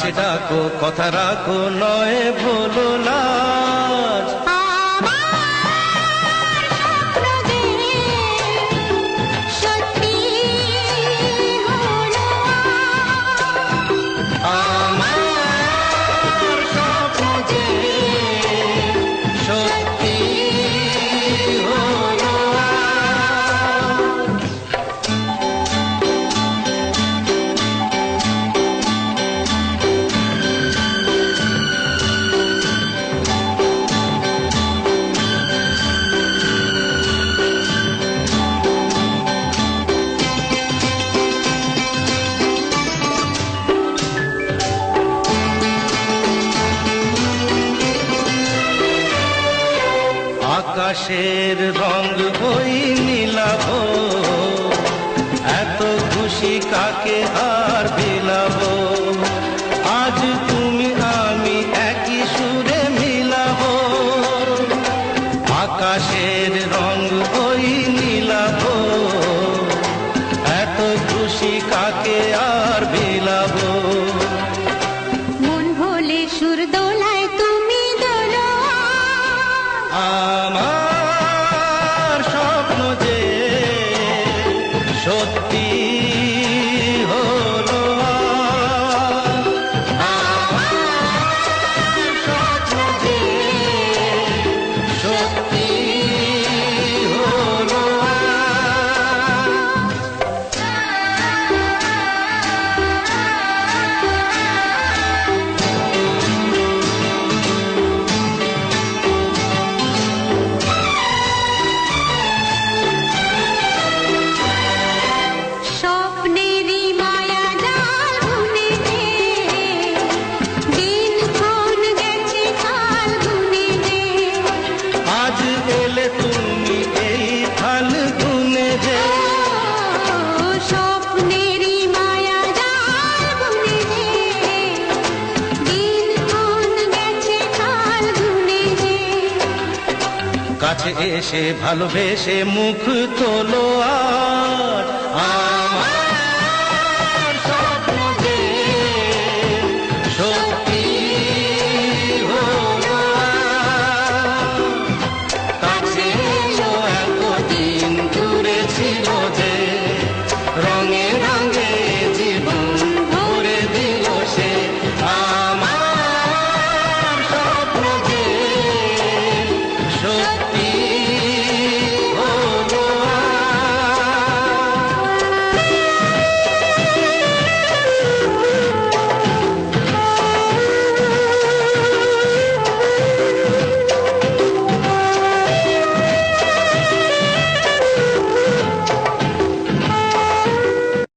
কাছে ডাকো কথা রাখো নয় ভুলো লাজ। আকাশের রং হই নীলাভ, এত খুশি কাকে আর বিলাব। আজ তুমি আমি একই সুরে মিলাব। আকাশের রং হই নীলাভ, এত খুশি কাকে আর বিলাব। মন ভোলে সুর দোলায় তুমি দোলো, আমার স্বপ্ন যে সত্যি হলো। আমার স্বপ্ন যে সত্যি হলো। স্বপ্নেরই মায়া জাল বুনেছে, দিনক্ষণ গেছে কাল গুনেছে। আজ এলে তুমি এই ফাল্গুনে যে। স্বপ্নেরই মায়া জাল বুনেছে, দিনক্ষণ গেছে কাল গুনেছে। কাছে এসে ভালোবেসে মুখ তোলো।